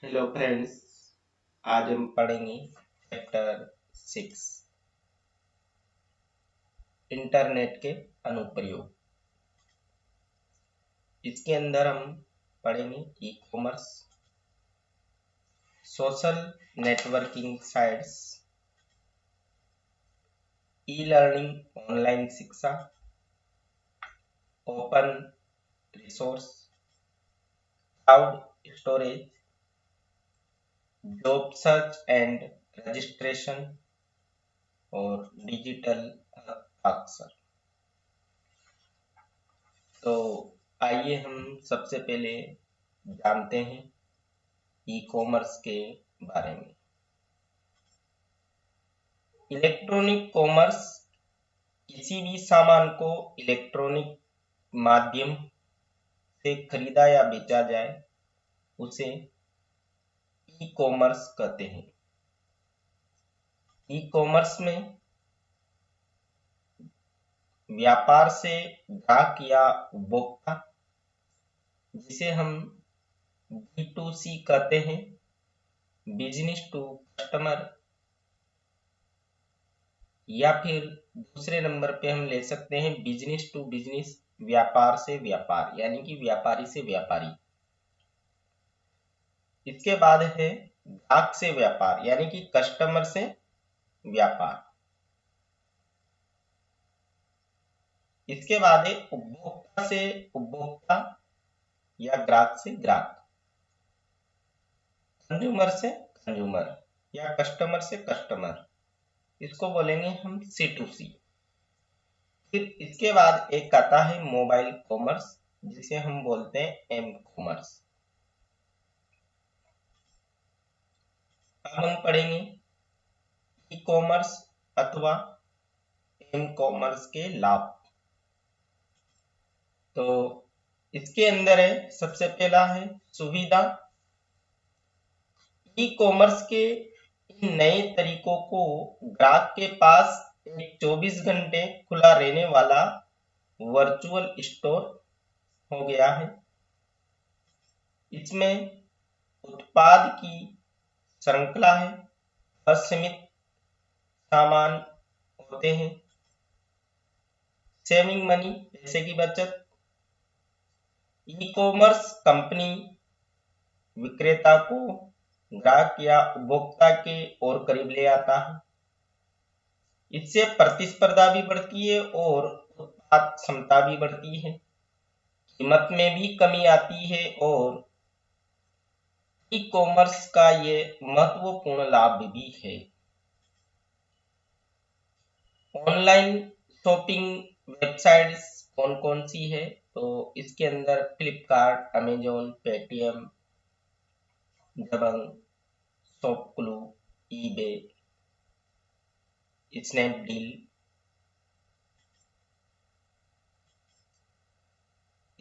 Hello friends, आज हम पढ़ेंगे चैप्टर 6 इंटरनेट के अनुप्रयोग। इसके अंदर हम पढ़ेंगे e commerce, social networking sites, e learning online शिक्षा, open resource, cloud storage, job search and registration और डिजिटल अक्षर। तो आइए हम सबसे पहले जानते हैं ई कॉमर्स के बारे में। इलेक्ट्रॉनिक कॉमर्स किसी भी सामान को इलेक्ट्रॉनिक माध्यम से खरीदा या बेचा जाए उसे ई कॉमर्स कहते हैं। ई कॉमर्स में व्यापार से ग्राहक या उपभोक्ता, जिसे हम B2C कहते हैं, बिजनेस टू कस्टमर, या फिर दूसरे नंबर पे हम ले सकते हैं बिजनेस टू बिजनेस, व्यापार से व्यापार, यानी कि व्यापारी से व्यापारी। इसके बाद है ग्राहक से व्यापार, यानी कि कस्टमर से व्यापार। इसके बाद है उपभोक्ता से उपभोक्ता या ग्राहक से ग्राहक, कंज्यूमर से कंज्यूमर या कस्टमर से कस्टमर। इसको बोलेंगे हम C2C। फिर इसके बाद एक आता है मोबाइल कॉमर्स, जिसे हम बोलते हैं एम कॉमर्स। अब हम पढ़ेंगे ई कॉमर्स अथवा एम कॉमर्स के लाभ। तो इसके अंदर है, सबसे पहला है सुविधा। ई कॉमर्स के इन नए तरीकों को ग्राहक के पास एक 24 घंटे खुला रहने वाला वर्चुअल स्टोर हो गया है। इसमें उत्पाद की श्रृंखला है, असीमित सामान होते हैं, सेविंग मनी, पैसे की बचत। ई कॉमर्स कंपनी विक्रेता को ग्राहक या उपभोक्ता के और करीब ले आता है। इससे प्रतिस्पर्धा भी बढ़ती है और उत्पाद क्षमता भी बढ़ती है, कीमत में भी कमी आती है और ई कॉमर्स का ये महत्वपूर्ण लाभ भी है। ऑनलाइन शॉपिंग वेबसाइट्स कौन कौन सी है? तो इसके अंदर Flipkart, Amazon, Paytm, Jabong, ShopClues, eBay, Snapdeal.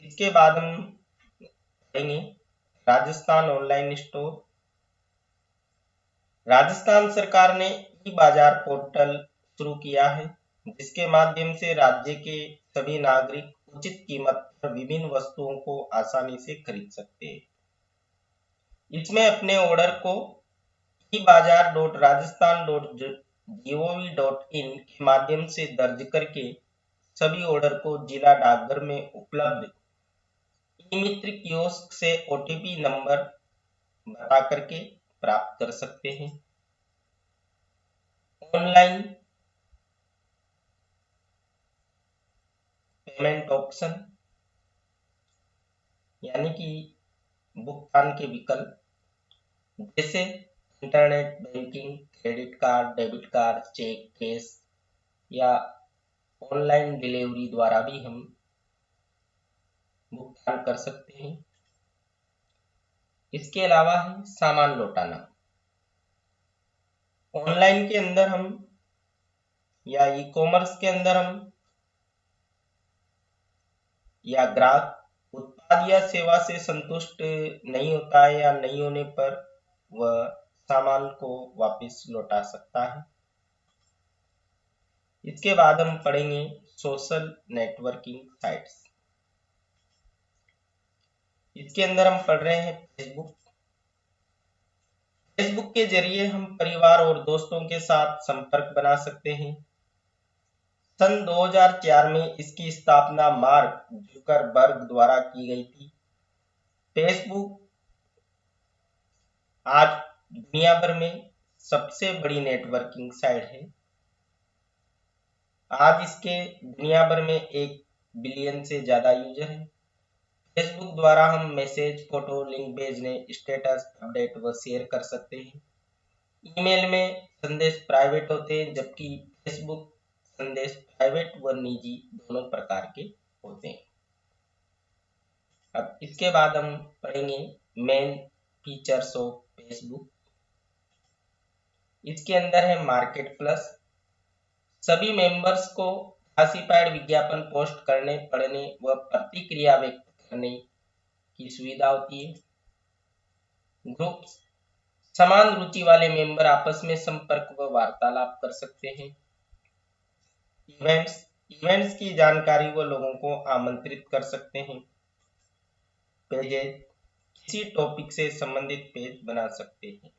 इसके बाद हम पढ़ेंगे राजस्थान ऑनलाइन स्टोर। राजस्थान सरकार ने ई बाजार पोर्टल शुरू किया है, जिसके माध्यम से राज्य के सभी नागरिक उचित कीमत पर विभिन्न वस्तुओं को आसानी से खरीद सकते हैं। इसमें अपने ऑर्डर को ebazaar.rajasthan.gov.in के माध्यम से दर्ज करके सभी ऑर्डर को जिला डाकघर में उपलब्ध ई मित्र कियोस्क से OTP नंबर बता करके प्राप्त कर सकते हैं। ऑनलाइन पेमेंट ऑप्शन, यानी कि भुगतान के विकल्प, जैसे internet banking, credit card, debit card, cheque, cash या ऑनलाइन डिलीवरी द्वारा भी हम भुगतान कर सकते हैं। इसके अलावा है सामान लौटाना। ऑनलाइन के अंदर हम या ई कॉमर्स के अंदर हम या ग्राहक उत्पाद या सेवा से संतुष्ट नहीं होता है या नहीं होने पर वह सामान को वापस लौटा सकता है। इसके बाद हम पढ़ेंगे सोशल नेटवर्किंग साइट्स। इसके अंदर हम पढ़ रहे हैं फेसबुक, फेसबुक के जरिए हम परिवार और दोस्तों के साथ संपर्क बना सकते हैं। सन 2004 में इसकी स्थापना मार्क जुकरबर्ग द्वारा की गई थी। फेसबुक आज दुनिया भर में सबसे बड़ी नेटवर्किंग साइट है। आज इसके दुनिया भर में 1 बिलियन से ज्यादा यूजर हैं। फेसबुक द्वारा हम मैसेज, फोटो, लिंक भेजने, स्टेटस अपडेट व शेयर कर सकते हैं। ईमेल में संदेश प्राइवेट होते हैं, जबकि फेसबुक संदेश प्राइवेट व निजी दोनों प्रकार के होते हैं। अब इसके बाद हम पढ़ेंगे मेन फीचर्स ऑफ फेसबुक। इसके अंदर है मार्केट प्लस। सभी मेंबर्स को क्लासिफाइड विज्ञापन पोस्ट करने, पढ़ने व प्रतिक्रिया व्यक्त करने की सुविधा होती है। ग्रुप्स, समान रुचि वाले मेंबर आपस में संपर्क व वार्तालाप कर सकते हैं। इवेंट्स, इवेंट्स की जानकारी व लोगों को आमंत्रित कर सकते हैं। पेजेज, किसी टॉपिक से संबंधित पेज बना सकते हैं।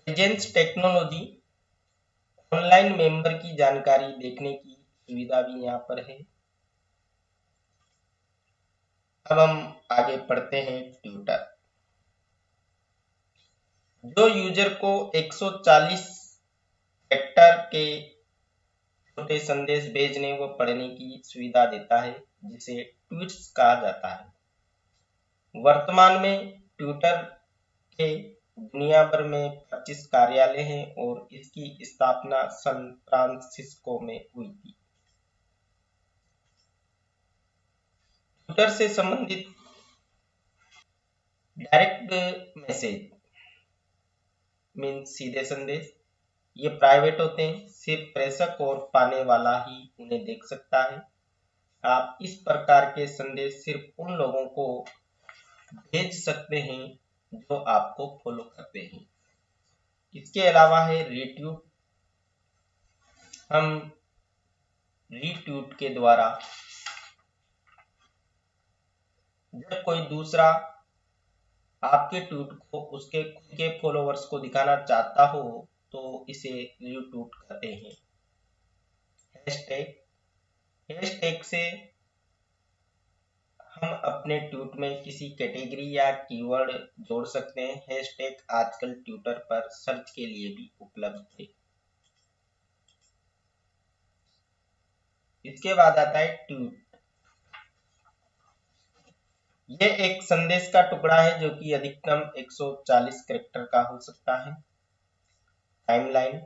प्रेजेंस टेक्नोलॉजी, ऑनलाइन मेंबर की जानकारी देखने की सुविधा भी यहाँ पर है। अब हम आगे पढ़ते हैं ट्विटर। जो यूजर को 140 कैरेक्टर के छोटे संदेश भेजने व पढ़ने की सुविधा देता है, जिसे ट्वीट्स कहा जाता है। वर्तमान में ट्विटर के दुनिया भर में 25 कार्यालय हैं और इसकी स्थापना सैन फ्रांसिस्को में हुई थी। ट्विटर से संबंधित डायरेक्ट मैसेज मीन सीधे संदेश, ये प्राइवेट होते हैं, सिर्फ प्रेषक और पाने वाला ही उन्हें देख सकता है। आप इस प्रकार के संदेश सिर्फ उन लोगों को भेज सकते हैं जो आपको फॉलो करते हैं। इसके अलावा है रीट्वीट। हम रीट्वीट के द्वारा जब कोई दूसरा आपके ट्वीट को उसके खुद के फॉलोअर्स को दिखाना चाहता हो तो इसे रीट्वीट कहते हैं। हैशटैग, हैशटैग से हम अपने ट्वीट में किसी कैटेगरी या कीवर्ड जोड़ सकते हैं। हैशटैग आजकल ट्विटर पर सर्च के लिए भी उपलब्ध है। इसके बाद आता है ट्वीट। यह एक संदेश का टुकड़ा है जो कि अधिकतम 140 कैरेक्टर का हो सकता है। टाइमलाइन,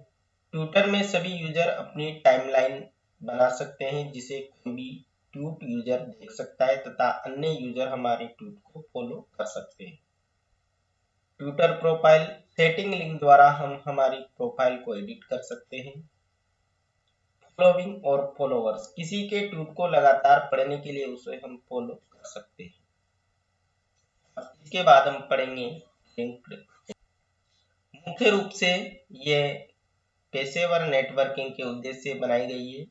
ट्विटर में सभी यूजर अपनी टाइमलाइन बना सकते हैं, जिसे कोई भी ट्वीट यूजर देख सकता है तथा अन्य यूजर हमारे ट्वीट को फॉलो कर सकते हैं। ट्विटर प्रोफाइल, सेटिंग लिंक द्वारा हम हमारी प्रोफाइल को एडिट कर सकते हैं। फॉलोइंग और फॉलोअर्स, किसी के ट्वीट को लगातार पढ़ने के लिए उसे हम फॉलो कर सकते हैं। इसके बाद हम पढ़ेंगे लिंक्ड। मुख्य रूप से यह पेशेवर नेटवर्किंग के उद्देश्य से बनाई गई है।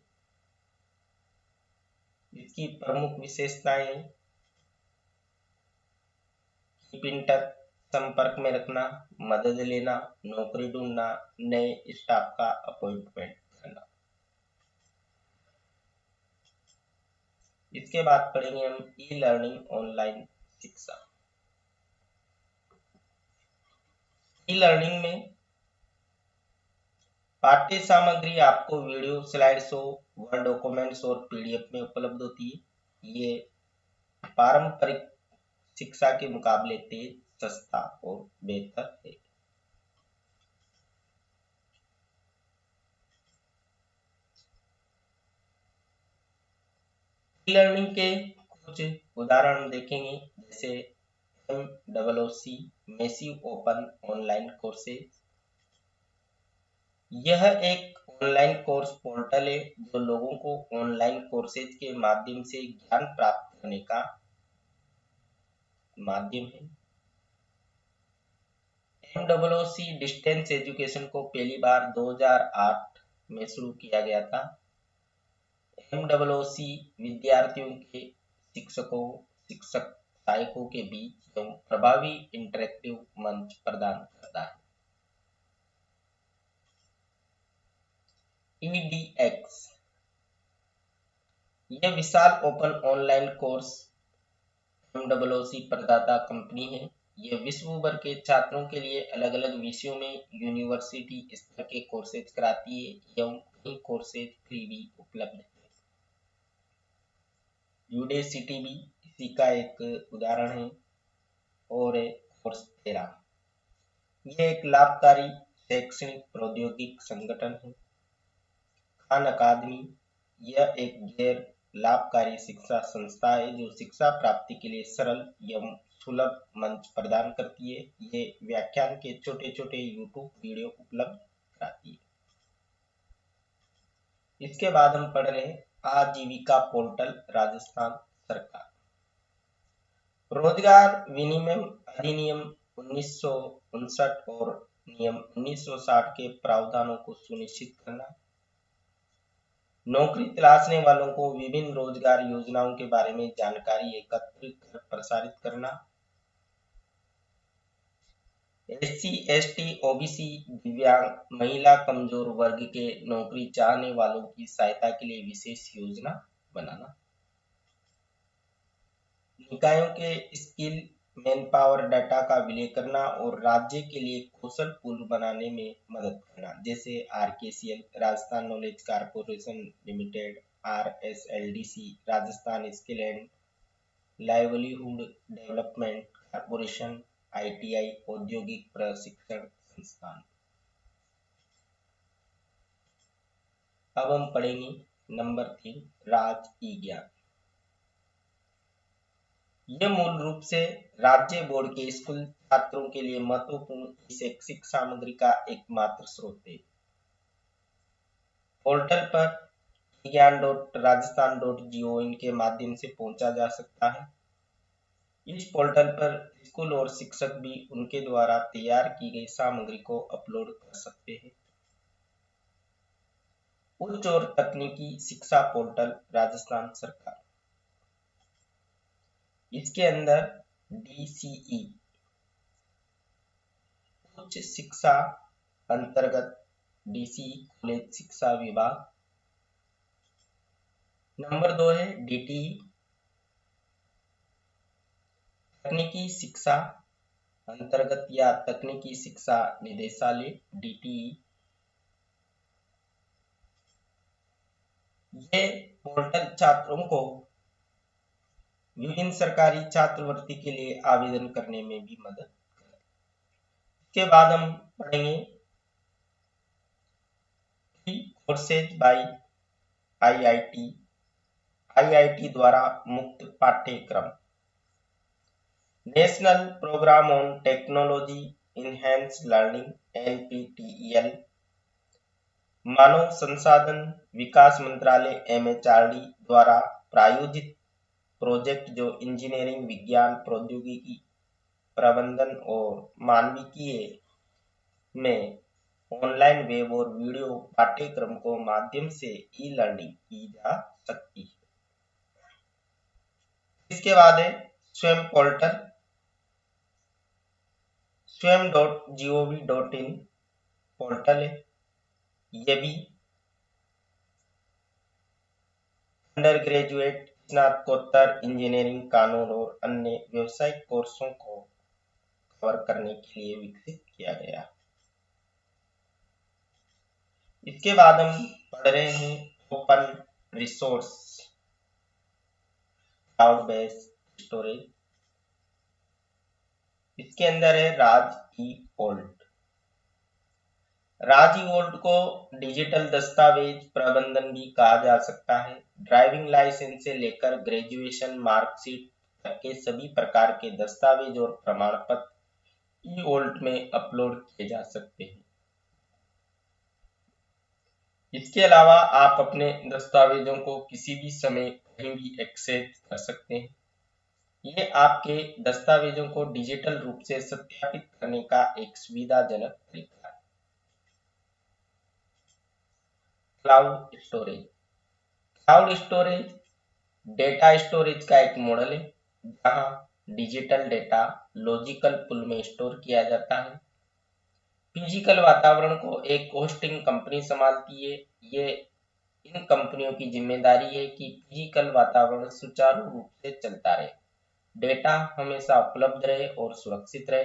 इसकी प्रमुख विशेषताएं कीप इन टच, संपर्क में रखना, मदद लेना, नौकरी ढूंढना, नए स्टाफ का अपॉइंटमेंट करना। इसके बाद पढ़ेंगे हम ई लर्निंग, ऑनलाइन शिक्षा। ई लर्निंग में पाठ्य सामग्री आपको video, slide show, word documents और पीडीएफ में उपलब्ध होती है। ये पारंपरिक शिक्षा के मुकाबले तेज, सस्ता और बेहतर है। ई लर्निंग के कुछ उदाहरण हम देखेंगे, जैसे MOOC, massive open online courses. यह एक ऑनलाइन कोर्स पोर्टल है जो लोगों को ऑनलाइन कोर्सेज के माध्यम से ज्ञान प्राप्त करने का माध्यम है। MOOC डिस्टेंस एजुकेशन को पहली बार 2008 में शुरू किया गया था। MOOC विद्यार्थियों के शिक्षक सहायकों के बीच एवं प्रभावी इंटरेक्टिव मंच प्रदान करता है। EDX यह विशाल ओपन ऑनलाइन कोर्स MOOC प्रदाता कंपनी है। यह विश्व भर के छात्रों के लिए अलग अलग विषयों में यूनिवर्सिटी स्तर के कोर्सेज कराती है एवं कई कोर्सेज फ्री भी उपलब्ध है। यूडेसिटी भी इसी का एक उदाहरण है और कोर्सेरा यह एक लाभकारी शैक्षणिक प्रौद्योगिक संगठन है। खान अकादमी यह एक गैर लाभकारी शिक्षा संस्था है जो शिक्षा प्राप्ति के लिए सरल एवं सुलभ मंच प्रदान करती है। ये व्याख्यान के छोटे छोटे यूट्यूब वीडियो उपलब्ध कराती है। इसके बाद हम पढ़ रहे हैं आजीविका पोर्टल राजस्थान सरकार। रोजगार विनिमय अधिनियम 1959 और नियम 1960 के प्रावधानों को सुनिश्चित करना, नौकरी तलाशने वालों को विभिन्न रोजगार योजनाओं के बारे में जानकारी एकत्रित कर प्रसारित करना, SC, ST, OBC, दिव्यांग, महिला, कमजोर वर्ग के नौकरी चाहने वालों की सहायता के लिए विशेष योजना बनाना, निकायों के स्किल मैन पावर डाटा का विलय करना और राज्य के लिए कौशल पूल बनाने में मदद करना, जैसे RKCL Rajasthan knowledge corporation limited, RSLDC Rajasthan skill and livelihood development corporation, ITI औद्योगिक प्रशिक्षण संस्थान। अब हम पढ़ेंगे नंबर 3 राज ई ज्ञान। यह मूल रूप से राज्य बोर्ड के स्कूल छात्रों के लिए महत्वपूर्ण शैक्षिक सामग्री का एकमात्र स्रोत है। पोर्टल पर ज्ञान.राजस्थान.gov.in के माध्यम से पहुंचा जा सकता है। इस पोर्टल पर स्कूल और शिक्षक भी उनके द्वारा तैयार की गई सामग्री को अपलोड कर सकते हैं। उच्च और तकनीकी शिक्षा पोर्टल राजस्थान सरकार, इसके अंदर DCE उच्च शिक्षा अंतर्गत DCE कॉलेज शिक्षा विभाग, नंबर 2 है DTE तकनीकी शिक्षा अंतर्गत या तकनीकी शिक्षा निदेशालय DTE। ये पोर्टल छात्रों को विभिन्न सरकारी छात्रवृत्ति के लिए आवेदन करने में भी मदद करता है। इसके बाद हम पढ़ेंगे कोर्सेज बाय IIT द्वारा मुक्त पाठ्यक्रम, national programme on technology enhanced learning NPTEL, मानव संसाधन विकास मंत्रालय MHRD द्वारा प्रायोजित प्रोजेक्ट जो इंजीनियरिंग, विज्ञान, प्रौद्योगिकी, प्रबंधन और मानविकी में ऑनलाइन वेब और वीडियो पाठ्यक्रम को माध्यम से ई-लर्निंग की जा सकती है। इसके बाद है स्वयं पोर्टल swam.gov.in पोर्टल है। यह भी अंडर ग्रेजुएट, स्नातकोत्तर, इंजीनियरिंग, कानून और अन्य व्यावसायिक कोर्सों को कवर करने के लिए विकसित किया गया। इसके बाद हम पढ़ रहे हैं open resource cloud based storage, इसके अंदर है राज ई वोल्ट। राज ई वोल्ट को डिजिटल दस्तावेज प्रबंधन भी कहा जा सकता है। ड्राइविंग लाइसेंस से लेकर ग्रेजुएशन मार्कशीट तक के सभी प्रकार के दस्तावेज और प्रमाण पत्र ई वोल्ट में अपलोड किए जा सकते हैं। इसके अलावा आप अपने दस्तावेजों को किसी भी समय कहीं भी एक्सेस कर सकते हैं। ये आपके दस्तावेजों को डिजिटल रूप से सत्यापित करने का एक सुविधाजनक तरीका है। Cloud storage, cloud storage data storage का एक मॉडल है जहां डिजिटल डेटा लॉजिकल पूल में स्टोर किया जाता है। फिजिकल वातावरण को एक होस्टिंग कंपनी संभालती है। ये इन कंपनियों की जिम्मेदारी है कि फिजिकल वातावरण सुचारू रूप से चलता रहे, डेटा हमेशा उपलब्ध रहे और सुरक्षित रहे।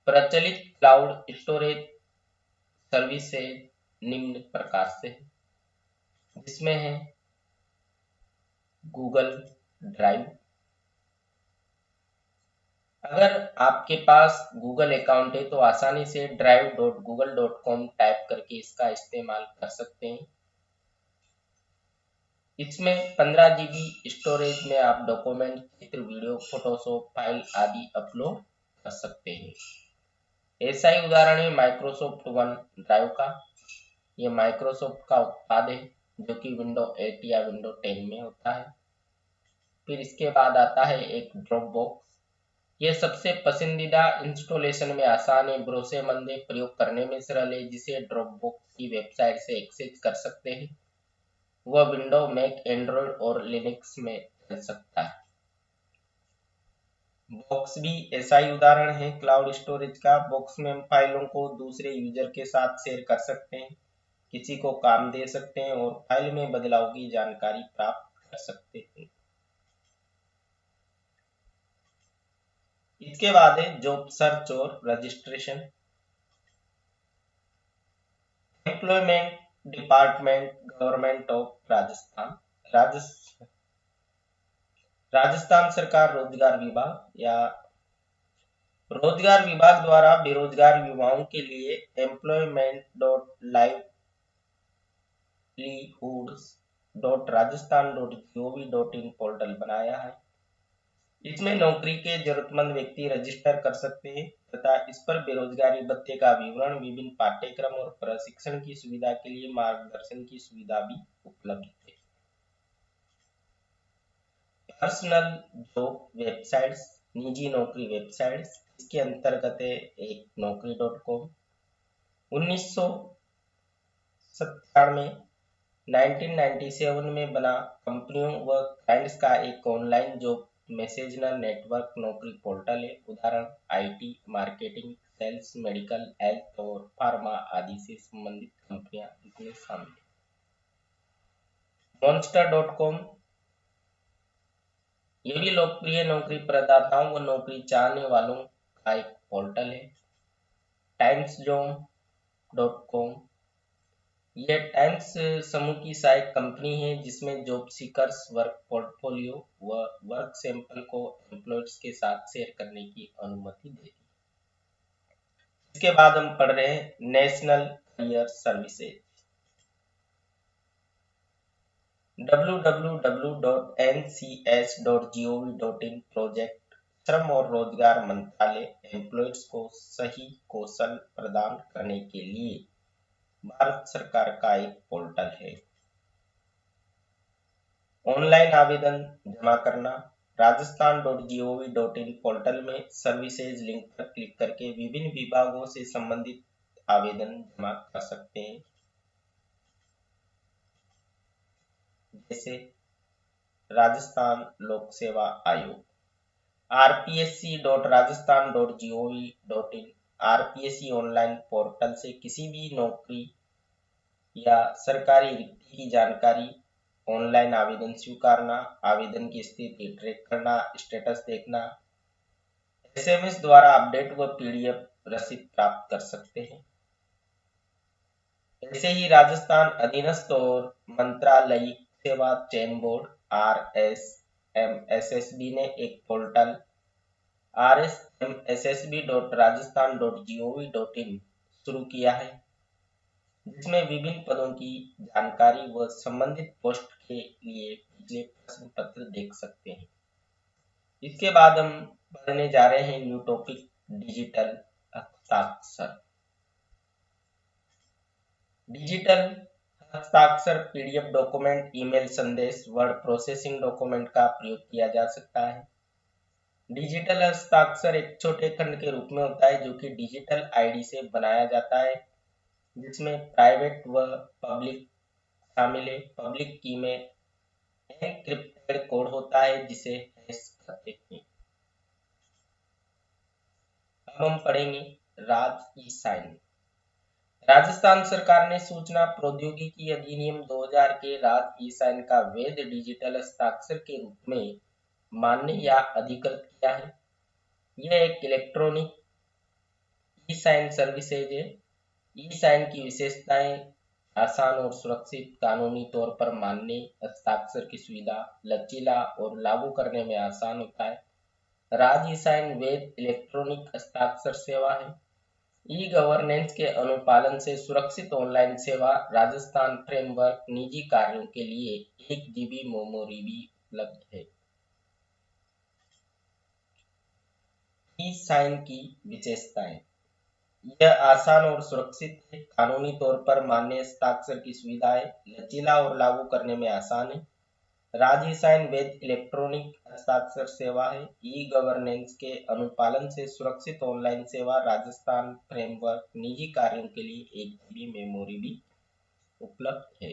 प्रचलित क्लाउड स्टोरेज सर्विसेज निम्न प्रकार से है, जिसमें है गूगल ड्राइव। अगर आपके पास गूगल अकाउंट है तो आसानी से drive.google.com टाइप करके इसका इस्तेमाल कर सकते हैं। इसमें 15 GB स्टोरेज में आप डॉक्यूमेंट, चित्र, वीडियो, फोटोशॉप फाइल आदि अपलोड कर सकते हैं। ऐसा ही उदाहरण है माइक्रोसॉफ्ट वन ड्राइव का। यह माइक्रोसॉफ्ट का उत्पाद है जो कि विंडो 8 या विंडो 10 में होता है। फिर इसके बाद आता है एक ड्रॉप बॉक्स। यह सबसे पसंदीदा इंस्टॉलेशन में आसान है, भरोसेमंद है, प्रयोग करने में सरल है, जिसे ड्रॉप बॉक्स की वेबसाइट से एक्सेस कर सकते हैं। वह विंडो, मैक, एंड्रॉयड और लिनक्स में चल सकता है। बॉक्स भी ऐसा ही उदाहरण है क्लाउड स्टोरेज का। बॉक्स में हम फाइलों को दूसरे यूजर के साथ शेयर कर सकते हैं, किसी को काम दे सकते हैं और फाइल में बदलाव की जानकारी प्राप्त कर सकते हैं। इसके बाद है जॉब सर्च और registration. Employment department, government of Rajasthan सरकार रोजगार विभाग या रोजगार विभाग द्वारा बेरोजगार युवाओं के लिए employment.livelihoods.rajasthan.gov.in पोर्टल बनाया है। इसमें नौकरी के जरूरतमंद व्यक्ति रजिस्टर कर सकते हैं तथा इस पर बेरोजगारी भत्ते का विवरण, विभिन्न पाठ्यक्रम और प्रशिक्षण की सुविधा के लिए मार्गदर्शन की सुविधा भी उपलब्ध है। पर्सनल जॉब वेबसाइट्स, निजी नौकरी वेबसाइट्स, इसके अंतर्गत है एक naukri.com। 1997 में बना कंपनियों व क्लाइंट्स का एक ऑनलाइन जॉब मैसेजनल नेटवर्क नौकरी पोर्टल है। उदाहरण IT, marketing, sales, medical, health और फार्मा आदि से संबंधित कंपनियां इसमें शामिल है। monster.com, ये भी लोकप्रिय नौकरी प्रदाताओं व नौकरी चाहने वालों का एक पोर्टल है। timesjobs.com, यह टाइम्स समूह की सहायक कंपनी है जिसमें जॉब सीकर्स वर्क पोर्टफोलियो व वर्क सैंपल को एम्प्लॉयर्स के साथ शेयर करने की अनुमति देती है। इसके बाद हम पढ़ रहे हैं national career services. www.ncs.gov.in project श्रम और रोजगार मंत्रालय एम्प्लॉयर्स को सही कौशल प्रदान करने के लिए भारत सरकार का एक पोर्टल है। ऑनलाइन आवेदन जमा करना। rajasthan.gov.in पोर्टल में सर्विसेज लिंक पर क्लिक करके विभिन्न विभागों से संबंधित आवेदन जमा कर सकते हैं, जैसे राजस्थान लोक सेवा आयोग। rpsc.rajasthan.gov.in, आरपीएससी ऑनलाइन पोर्टल से किसी भी नौकरी या सरकारी रिक्ति की जानकारी, ऑनलाइन आवेदन स्वीकारना, आवेदन की स्थिति ट्रैक करना, स्टेटस देखना, एसएमएस द्वारा अपडेट व पीडीएफ रसीद प्राप्त कर सकते हैं। ऐसे ही राजस्थान अधीनस्थ और मंत्रालयिक सेवा चयन बोर्ड RSMSSB ने एक पोर्टल rsmssb.rajasthan.gov.in शुरू किया है, जिसमें विभिन्न पदों की जानकारी व संबंधित पोस्ट के लिए पिछले प्रश्न पत्र देख सकते हैं। इसके बाद हम पढ़ने जा रहे हैं न्यू टॉपिक डिजिटल हस्ताक्षर। डिजिटल हस्ताक्षर पीडीएफ डॉक्यूमेंट, ईमेल संदेश, वर्ड प्रोसेसिंग डॉक्यूमेंट का प्रयोग किया जा सकता है। डिजिटल हस्ताक्षर एक छोटे खंड के रूप में होता है जो कि डिजिटल आईडी से बनाया जाता है, जिसमें प्राइवेट व पब्लिक शामिल है। पब्लिक की में एनक्रिप्टेड कोड होता है जिसे हैश कहते हैं। अब हम पढ़ेंगे राज ई साइन। राजस्थान सरकार ने सूचना प्रौद्योगिकी अधिनियम 2000 के राज ई साइन का वैध डिजिटल हस्ताक्षर के रूप में मान्य या अधिकृत किया है। यह एक इलेक्ट्रॉनिक ई साइन सर्विसेज है। ई साइन की विशेषताएं आसान और सुरक्षित, कानूनी तौर पर मान्य, हस्ताक्षर की सुविधा, लचीला और लागू करने में आसान होता है। राज ई साइन वैध इलेक्ट्रॉनिक हस्ताक्षर सेवा है। ई गवर्नेंस के अनुपालन से सुरक्षित ऑनलाइन सेवा। राजस्थान फ्रेमवर्क निजी कार्यों के लिए 1 GB मेमोरी भी उपलब्ध है। ई साइन की विशेषताएं, यह आसान और सुरक्षित है, कानूनी तौर पर मान्य, हस्ताक्षर की सुविधा है, लचीला और लागू करने में आसान है। राज ई साइन वैध इलेक्ट्रॉनिक हस्ताक्षर सेवा है। ई गवर्नेंस के अनुपालन से सुरक्षित ऑनलाइन सेवा। राजस्थान फ्रेमवर्क निजी कार्यों के लिए 1 GB मेमोरी भी उपलब्ध है।